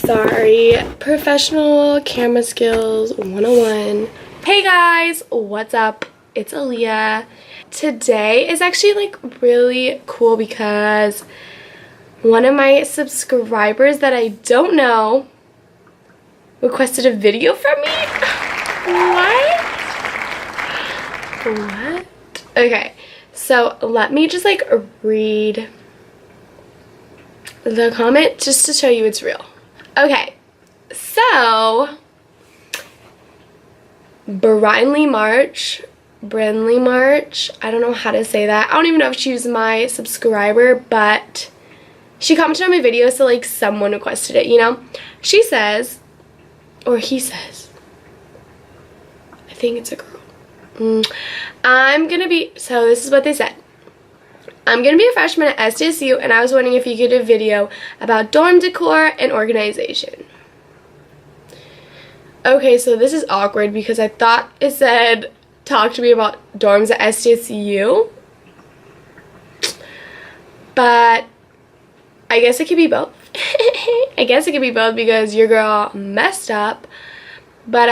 Sorry, professional camera skills 101. Hey guys, what's up? It's Aaliyah. Today is actually like really cool because one of my subscribers that I don't know requested a video from me. What? Okay, so let me just like read the comment just to show you it's real. Okay, so Brinley March, I don't know how to say that. I don't even know if she was my subscriber, but she commented on my video, so like someone requested it, you know? She says, or he says, I think it's a girl. So this is what they said. I'm going to be a freshman at SDSU, and I was wondering if you could do a video about dorm decor and organization. Okay, so this is awkward because I thought it said talk to me about dorms at SDSU. But I guess it could be both. I guess it could be both because your girl messed up. But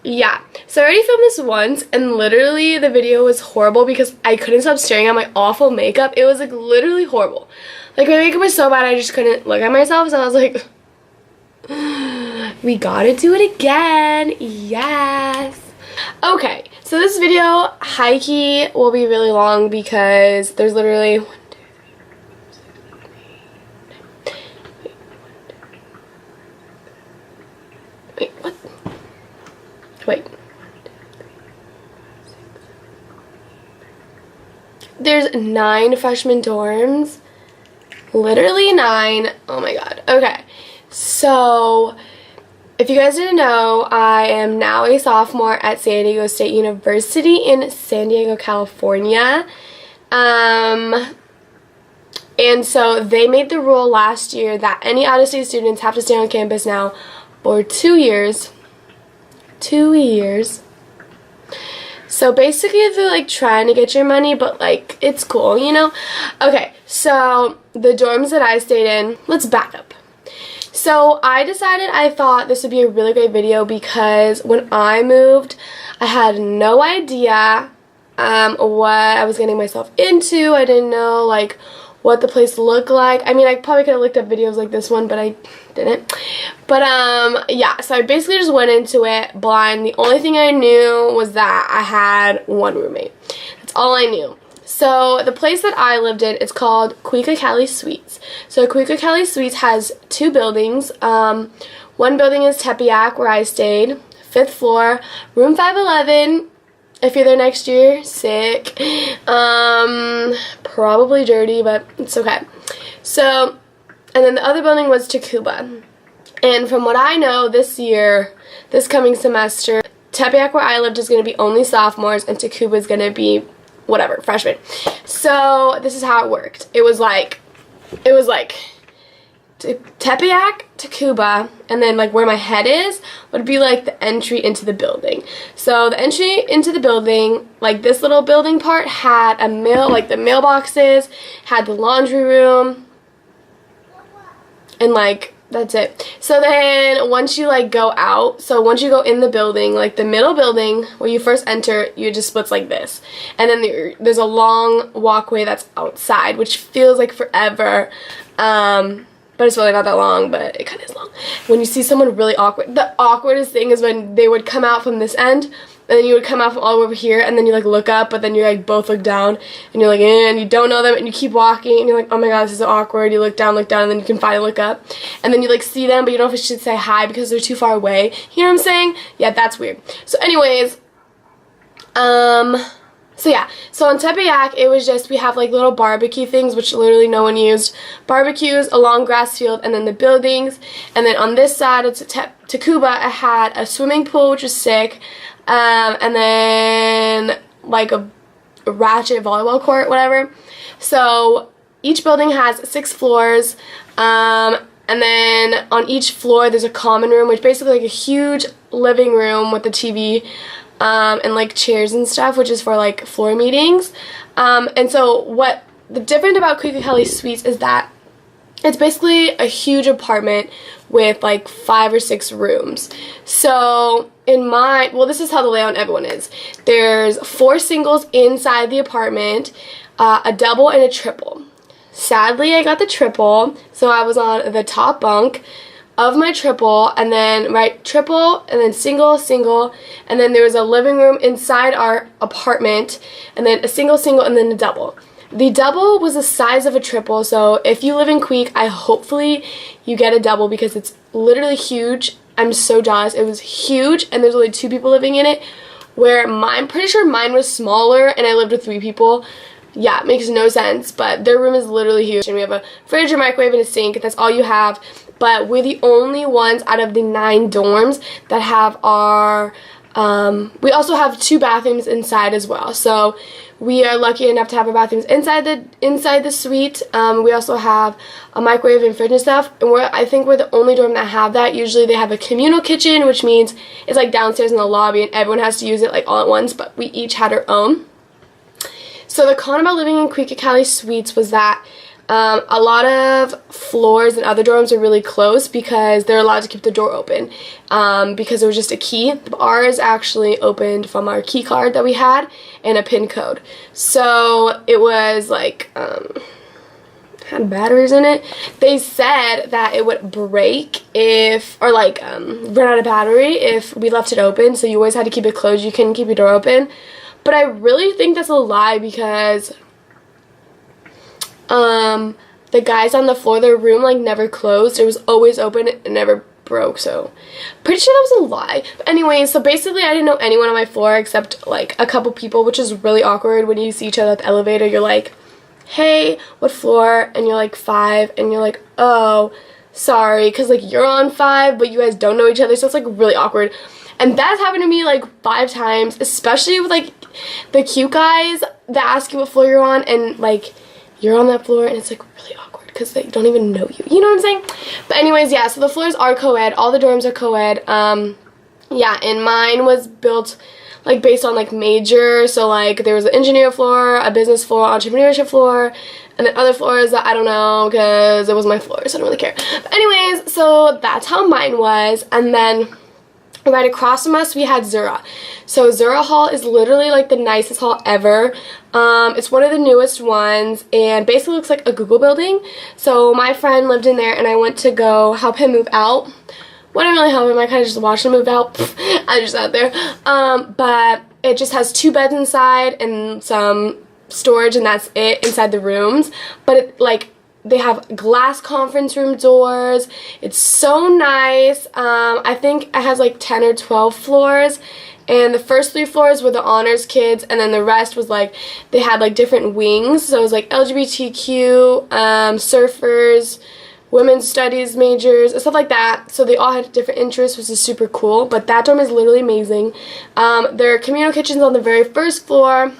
yeah, so I already filmed this once, and literally the video was horrible because I couldn't stop staring at my awful makeup. It was like literally horrible. Like my makeup was so bad I just couldn't look at myself, so I was like, we gotta do it again. Yes. Okay, so this video high-key will be really long because there's literally there's 9 freshman dorms. Literally 9. Oh my god. Okay. So, if you guys didn't know, I am now a sophomore at San Diego State University in San Diego, California. And so they made the rule last year that any out-of-state students have to stay on campus now for 2 years. 2 years. So basically they're like trying to get your money, but like it's cool, you know? Okay, so the dorms that I stayed in, let's back up. So I thought this would be a really great video because when I moved, I had no idea what I was getting myself into. I didn't know like what the place looked like. I mean, I probably could have looked up videos like this one, but I didn't. But yeah, so I basically just went into it blind. The only thing I knew was that I had one roommate. That's all I knew. So the place that I lived in, it's called Cuicacali Suites. So Cuicacali Suites has 2 buildings. One building is Tepeyac, where I stayed, 5th floor, room 511. If you're there next year, sick. Probably dirty, but it's okay. So, and then the other building was Tacuba. And from what I know, this coming semester, Tepeyac, where I lived, is going to be only sophomores, and Tacuba is going to be whatever, freshmen. So this is how it worked. It was like Tepeyac, Tacuba, and then like where my head is would be like the entry into the building. So the entry into the building, like this little building part had a like the mailboxes, had the laundry room, and like that's it. So then once you like go out, so once you go in the building, like the middle building where you first enter, you just splits like this. And then there's a long walkway that's outside, which feels like forever. But it's really not that long, but it kind of is long. When you see someone really awkward, the awkwardest thing is when they would come out from this end, and then you would come out from all over here, and then you like look up, but then you like both look down, and you're like, and you don't know them, and you keep walking, and you're like, oh my god, this is so awkward. You look down, and then you can finally look up, and then you like see them, but you don't know if you should say hi because they're too far away. You know what I'm saying? Yeah, that's weird. So anyways, so yeah, so on Tepeyac, it was just, we have like little barbecue things, which literally no one used. Barbecues, a long grass field, and then the buildings. And then on this side, it's Tacuba, it had a swimming pool, which was sick. And then like a ratchet volleyball court, whatever. So each building has 6 floors. And then on each floor, there's a common room, which basically like a huge living room with a TV. And like chairs and stuff, which is for like floor meetings. And so what the different about Cuicacali Suites is that it's basically a huge apartment with like 5 or 6 rooms. So in my, well, this is how the layout in everyone is. There's 4 singles inside the apartment, a double and a triple. Sadly, I got the triple, so I was on the top bunk of my triple, and then triple, and then single, single, and then there was a living room inside our apartment, and then a single, single, and then a double. The double was the size of a triple, so if you live in Queek, hopefully you get a double because it's literally huge. I'm so jealous. It was huge, and there's only 2 people living in it, where I'm pretty sure mine was smaller, and I lived with 3 people. Yeah, it makes no sense, but their room is literally huge, and we have a fridge, a microwave, and a sink. That's all you have, but we're the only ones out of the 9 dorms that have our, we also have 2 bathrooms inside as well, so we are lucky enough to have our bathrooms inside the suite. We also have a microwave and fridge and stuff, and I think we're the only dorm that have that. Usually they have a communal kitchen, which means it's like downstairs in the lobby, and everyone has to use it like all at once, but we each had our own. So the con about living in Queek Cali Suites was that a lot of floors and other dorms are really close because they're allowed to keep the door open because it was just a key. Ours actually opened from our key card that we had and a PIN code. So it was like, had batteries in it. They said that it would break if, or like run out of battery if we left it open, so you always had to keep it closed. You couldn't keep your door open. But I really think that's a lie because the guys on the floor, their room like never closed. It was always open and never broke, so pretty sure that was a lie. But anyways, so basically I didn't know anyone on my floor except like a couple people, which is really awkward when you see each other at the elevator. You're like, hey, what floor? And you're like 5, and you're like, oh, sorry, because like you're on 5, but you guys don't know each other, so it's like really awkward. And that's happened to me like 5 times, especially with like the cute guys that ask you what floor you're on, and like you're on that floor and it's like really awkward because they don't even know you. You know what I'm saying? But anyways, yeah, so the floors are co-ed. All the dorms are co-ed. Yeah, and mine was built like based on like major. So like there was an engineer floor, a business floor, entrepreneurship floor, and then other floors that I don't know because it was my floor, so I don't really care. But anyways, so that's how mine was. And then right across from us we had Zura. So Zura Hall is literally like the nicest hall ever. It's one of the newest ones and basically looks like a Google building. So my friend lived in there and I went to go help him move out. Well, I didn't really help him, I kind of just watched him move out. I just sat there. But it just has 2 beds inside and some storage, and that's it inside the rooms. But it, like, they have glass conference room doors. It's so nice. I think it has like 10 or 12 floors. And the first 3 floors were the honors kids, and then the rest was like, they had like different wings. So it was like LGBTQ, surfers, women's studies majors, and stuff like that. So they all had different interests, which is super cool. But that dorm is literally amazing. Their communal kitchen's on the very first floor.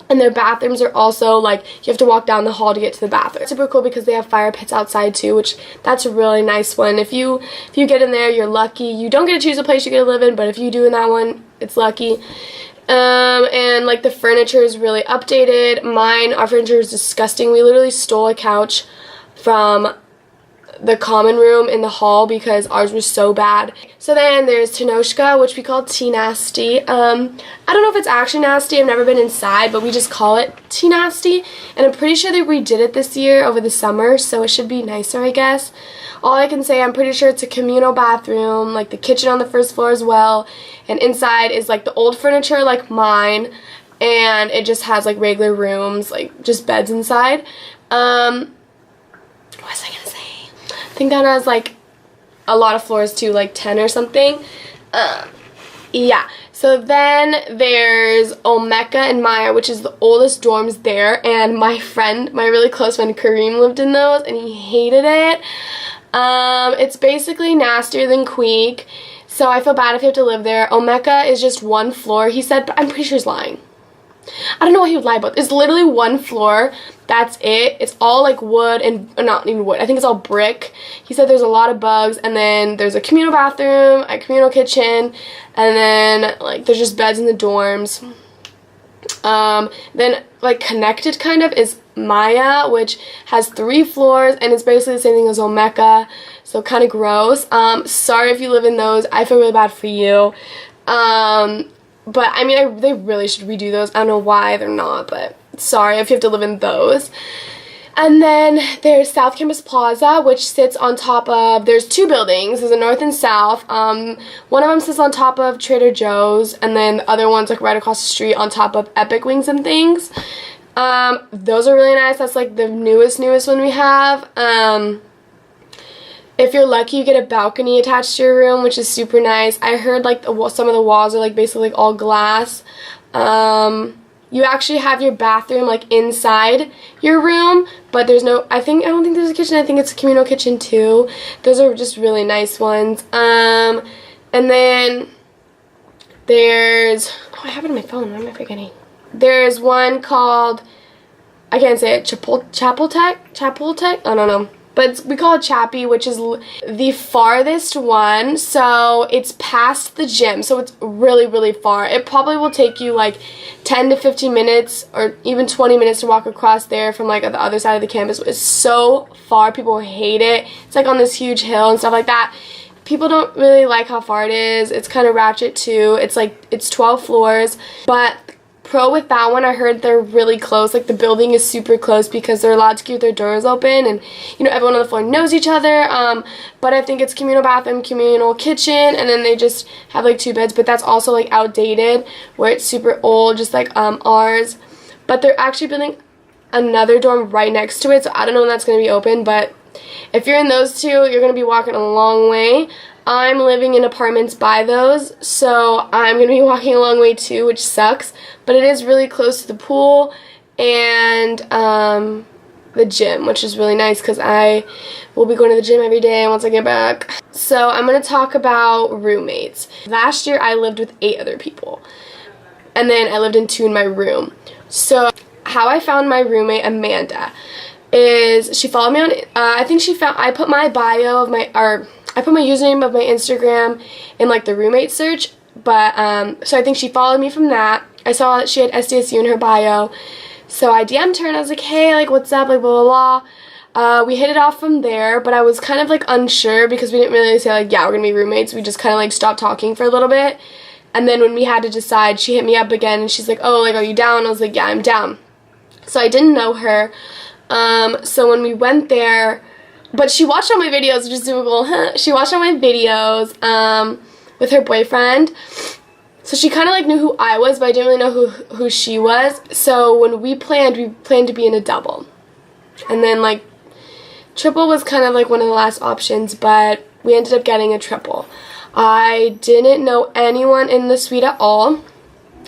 And their bathrooms are also, like, you have to walk down the hall to get to the bathroom. It's super cool because they have fire pits outside, too, which that's a really nice one. If you get in there, you're lucky. You don't get to choose a place you get to live in, but if you do in that one, it's lucky. And, like, the furniture is really updated. Our furniture is disgusting. We literally stole a couch from the common room in the hall because ours was so bad. So then there's Tenoshka, which we call T-Nasty. I don't know if it's actually nasty. I've never been inside, but we just call it T-Nasty. And I'm pretty sure they redid it this year over the summer, so it should be nicer, I guess. All I can say, I'm pretty sure it's a communal bathroom, like the kitchen on the first floor as well. And inside is like the old furniture like mine, and it just has like regular rooms, like just beds inside. What was I gonna say? I think that has like a lot of floors too, like 10 or something. Yeah, so then there's Olmeca and Maya, which is the oldest dorms there, and my really close friend Kareem lived in those and he hated it. It's basically nastier than Queek, so I feel bad if you have to live there. Olmeca is just 1 floor, he said, but I'm pretty sure he's lying. I don't know why he would lie about it. It's literally 1 floor. That's it. It's all like wood and not even wood. I think it's all brick. He said there's a lot of bugs, and then there's a communal bathroom, a communal kitchen, and then like there's just beds in the dorms. Then like connected kind of is Maya, which has 3 floors and it's basically the same thing as Omeka, so kind of gross. Sorry if you live in those. I feel really bad for you. But I mean, they really should redo those. I don't know why they're not, but sorry if you have to live in those. And then there's South Campus Plaza, which sits on top of, there's 2 buildings, there's a north and south. One of them sits on top of Trader Joe's, and then the other one's like right across the street on top of Epic Wings and Things. Those are really nice. That's like the newest one we have. If you're lucky, you get a balcony attached to your room, which is super nice. I heard like some of the walls are like basically like all glass. You actually have your bathroom like inside your room, but there's no, I don't think there's a kitchen. I think it's a communal kitchen too. Those are just really nice ones. And then there's, oh, I have it on my phone. Why am I forgetting? There's one called, I can't say it, Chapeltech? I don't know. But we call it Chappie, which is the farthest one, so it's past the gym, so it's really, really far. It probably will take you like 10 to 15 minutes or even 20 minutes to walk across there from like the other side of the campus. It's so far. People hate it. It's like on this huge hill and stuff like that. People don't really like how far it is. It's kind of ratchet too. It's 12 floors, but pro with that one, I heard they're really close. Like the building is super close because they're allowed to keep their doors open, and you know everyone on the floor knows each other. But I think it's communal bathroom, communal kitchen, and then they just have like 2 beds. But that's also like outdated, where it's super old, just like ours. But they're actually building another dorm right next to it, so I don't know when that's gonna be open. But if you're in those 2, you're gonna be walking a long way. I'm living in apartments by those, so I'm going to be walking a long way too, which sucks. But it is really close to the pool and the gym, which is really nice because I will be going to the gym every day once I get back. So I'm going to talk about roommates. Last year I lived with 8 other people, and then I lived in 2 in my room. So how I found my roommate, Amanda, is she followed me on, I put my bio of I put my username of my Instagram in like the roommate search, but so I think she followed me from that. I saw that she had SDSU in her bio, so I DM'd her and I was like, hey, like what's up, like blah blah blah. We hit it off from there, but I was kind of like unsure because we didn't really say like, yeah, we're gonna be roommates. We just kind of like stopped talking for a little bit, and then when we had to decide, she hit me up again and she's like, oh, like are you down? I was like, yeah, I'm down. So I didn't know her. So when we went there, but she watched all my videos, which is super cool. She watched all my videos with her boyfriend. So she kind of like knew who I was, but I didn't really know who she was. So when we planned to be in a double. And then like triple was kind of like one of the last options, but we ended up getting a triple. I didn't know anyone in the suite at all.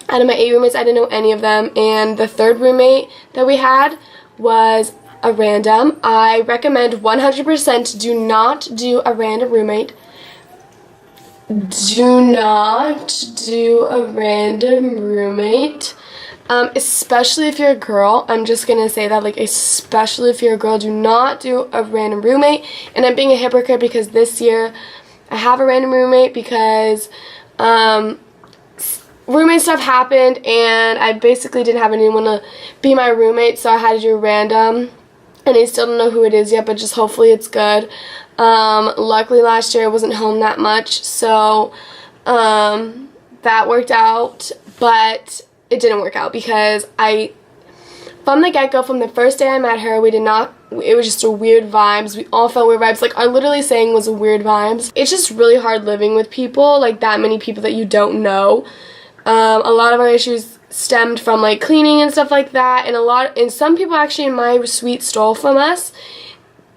Out of my 8 roommates, I didn't know any of them. And the 3rd roommate that we had was a random. I recommend 100% do not do a random roommate. Do not do a random roommate. Especially if you're a girl. I'm just gonna say that, like, especially if you're a girl, do not do a random roommate. And I'm being a hypocrite because this year I have a random roommate because roommate stuff happened and I basically didn't have anyone to be my roommate, so I had to do a random. And I still don't know who it is yet, but just hopefully it's good. Luckily last year I wasn't home that much, so that worked out, but it didn't work out because from the get-go, from the first day I met her, it was just a weird vibes. We all felt weird vibes. Like, our literally saying was a weird vibes. It's just really hard living with people, like that many people that you don't know. A lot of our issues stemmed from like cleaning and stuff like that, and some people actually in my suite stole from us.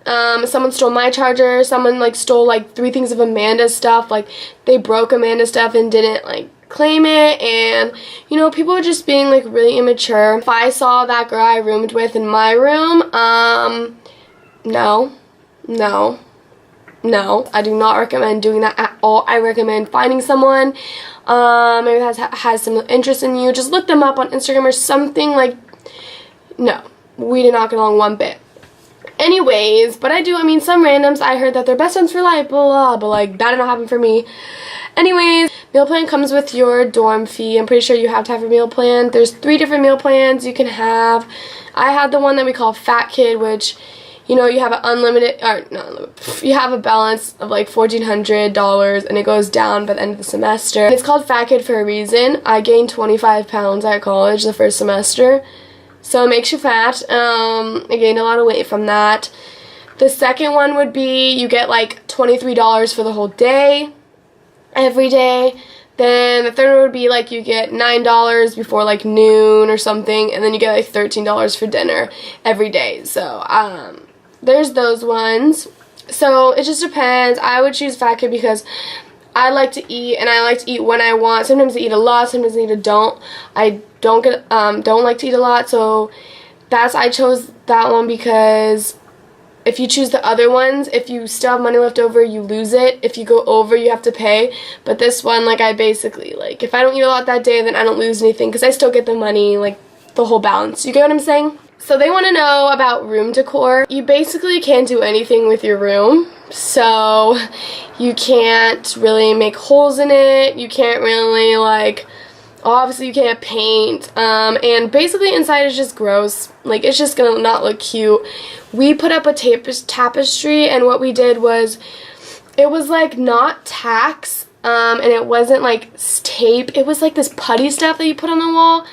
Someone stole my charger, someone like stole like 3 things of Amanda's stuff, like they broke Amanda's stuff and didn't like claim it, and you know, people were just being like really immature. If I saw that girl I roomed with in my room, no, I do not recommend doing that at all. I recommend finding someone maybe that has some interest in you. Just look them up on Instagram or something. Like, no, we did not get along one bit. Anyways, but I mean, some randoms, I heard that they're best friends for life, blah, blah, but like, that did not happen for me. Anyways, meal plan comes with your dorm fee. I'm pretty sure you have to have a meal plan. There's 3 different meal plans you can have. I had the one that we call Fat Kid, which, you know, you have an unlimited, or not unlimited, you have a balance of like $1,400 and it goes down by the end of the semester. It's called Fat Kid for a reason. I gained 25 pounds at college the first semester, so it makes you fat. I gained a lot of weight from that. The second one would be you get like $23 for the whole day, every day. Then the third one would be like you get $9 before like noon or something, and then you get like $13 for dinner every day. So there's those ones. So it just depends. I would choose Fat Kid because I like to eat, and I like to eat when I want. Sometimes I eat a lot, sometimes I don't. I don't like to eat a lot, so I chose that one because if you choose the other ones, if you still have money left over, you lose it. If you go over, you have to pay. But this one, like, I basically, like, if I don't eat a lot that day, then I don't lose anything because I still get the money, like, the whole balance. You get what I'm saying? So they want to know about room decor. You basically can't do anything with your room. So you can't really make holes in it. You can't really, like, obviously you can't paint, and basically inside is just gross. Like, it's just gonna not look cute. We put up a tapestry, and what we did was, it was like not tacks, and it wasn't like tape. It was like this putty stuff that you put on the wall,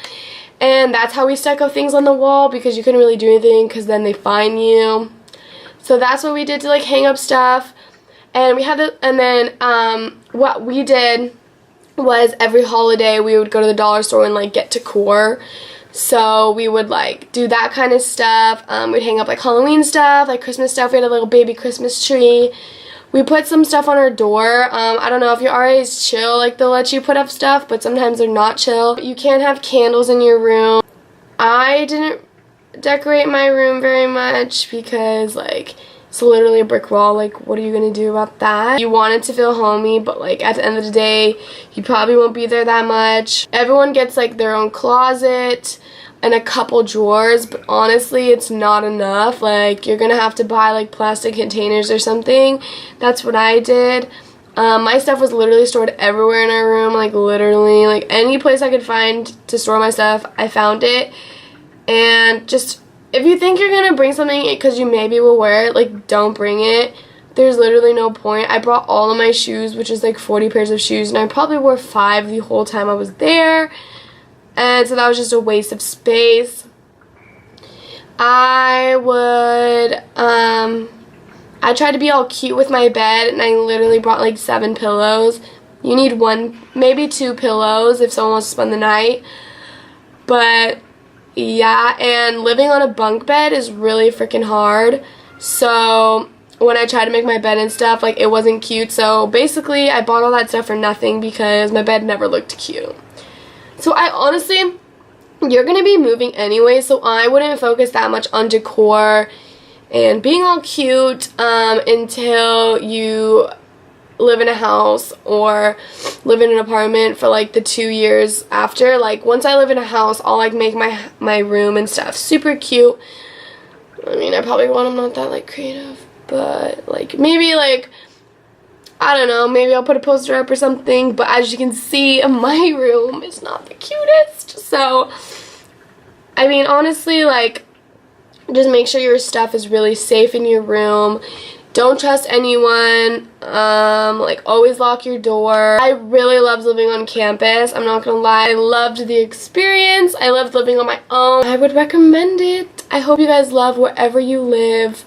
and that's how we stuck up things on the wall because you couldn't really do anything because then they fine you. So that's what we did to like hang up stuff, and we had and then what we did was every holiday we would go to the dollar store and like get decor. So we would like do that kind of stuff. We'd hang up like Halloween stuff, like Christmas stuff. We had a little baby Christmas tree. We put some stuff on our door. I don't know if your RA is chill, like they'll let you put up stuff, but sometimes they're not chill. You can't have candles in your room. I didn't decorate my room very much because like it's literally a brick wall. Like, what are you gonna do about that? You want it to feel homey, but like at the end of the day, you probably won't be there that much. Everyone gets like their own closet and a couple drawers, but honestly, it's not enough. Like, you're gonna have to buy like plastic containers or something. That's what I did. My stuff was literally stored everywhere in our room, like literally, like any place I could find to store my stuff, I found it. And just, if you think you're going to bring something because you maybe will wear it, like, don't bring it. There's literally no point. I brought all of my shoes, which is like 40 pairs of shoes, and I probably wore 5 the whole time I was there. And so that was just a waste of space. I tried to be all cute with my bed, and I literally brought like 7 pillows. You need 1, maybe 2 pillows if someone wants to spend the night. But yeah, and living on a bunk bed is really freaking hard. So when I tried to make my bed and stuff, like, it wasn't cute. So basically I bought all that stuff for nothing because my bed never looked cute. So I honestly, you're gonna be moving anyway, so I wouldn't focus that much on decor and being all cute until you live in a house or live in an apartment for like the 2 years after. Like, once I live in a house, I'll like make my room and stuff super cute. I mean, I probably want, I'm not that like creative, but like maybe like, I don't know, maybe I'll put a poster up or something. But as you can see, my room is not the cutest. So I mean, honestly, like, just make sure your stuff is really safe in your room. Don't trust anyone. Like, always lock your door. I really loved living on campus. I'm not gonna lie. I loved the experience. I loved living on my own. I would recommend it. I hope you guys love wherever you live.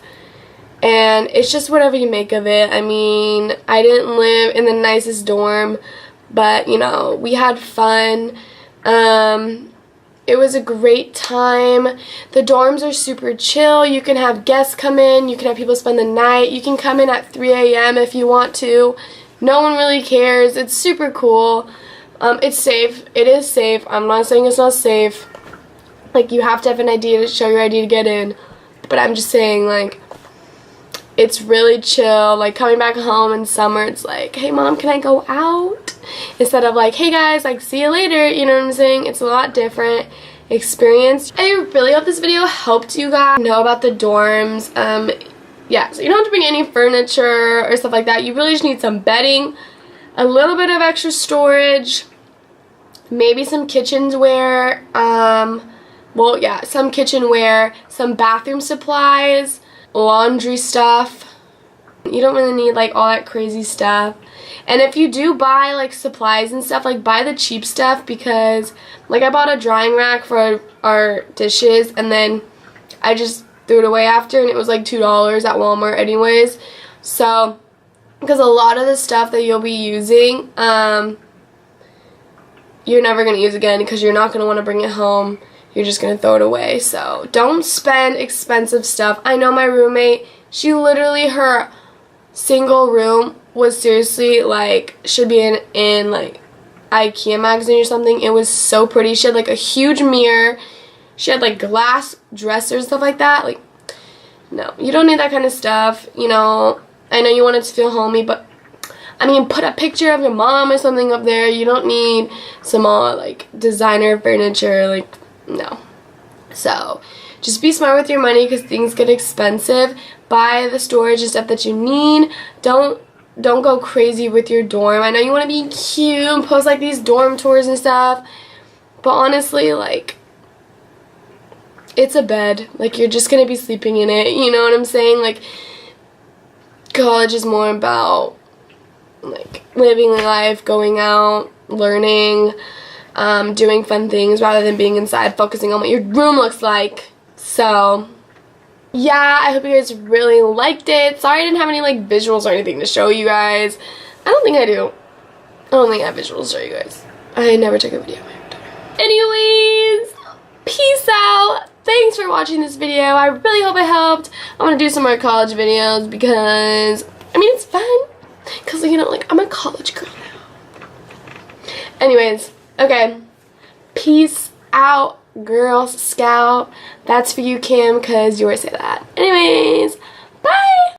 And it's just whatever you make of it. I mean, I didn't live in the nicest dorm, but, you know, we had fun. It was a great time. The dorms are super chill. You can have guests come in. You can have people spend the night. You can come in at 3 a.m. if you want to. No one really cares. It's super cool. It's safe. It is safe. I'm not saying it's not safe. Like, you have to have an ID to show your ID to get in. But I'm just saying, like, it's really chill. Like, coming back home in summer, it's like, hey, Mom, can I go out? Instead of like, hey guys, like, see you later. You know what I'm saying? It's a lot different experience. I really hope this video helped you guys know about the dorms. Yeah, so you don't have to bring any furniture or stuff like that. You really just need some bedding, a little bit of extra storage, maybe some kitchenware, well, yeah, some kitchenware, some bathroom supplies, laundry stuff. You don't really need like all that crazy stuff. And if you do buy like supplies and stuff, like buy the cheap stuff, because like I bought a drying rack for our dishes and then I just threw it away after, and it was like $2 at Walmart anyways. So, because a lot of the stuff that you'll be using, you're never going to use again because you're not going to want to bring it home. You're just going to throw it away. So don't spend expensive stuff. I know my roommate, she literally, her single room was seriously like, should be in like IKEA magazine or something. It was so pretty. She had like a huge mirror. She had like glass dressers, stuff like that. Like, no, you don't need that kind of stuff. You know, I know you want it to feel homey, but I mean, put a picture of your mom or something up there. You don't need some like designer furniture. Like, no. So just be smart with your money because things get expensive. Buy the storage and stuff that you need. Don't go crazy with your dorm. I know you want to be cute and post like these dorm tours and stuff, but honestly, like, it's a bed. Like, you're just gonna be sleeping in it. You know what I'm saying? Like, college is more about like living life, going out, learning, doing fun things rather than being inside focusing on what your room looks like. So yeah, I hope you guys really liked it. Sorry I didn't have any like visuals or anything to show you guys. I don't think I do. I don't think I have visuals to show you guys. I never took a video. Anyways, peace out. Thanks for watching this video. I really hope it helped. I'm gonna do some more college videos because, I mean, it's fun. Because, you know, like, I'm a college girl now. Anyways, okay. Peace out, Girl Scout. That's for you, Kim, because you always say that. Anyways, bye!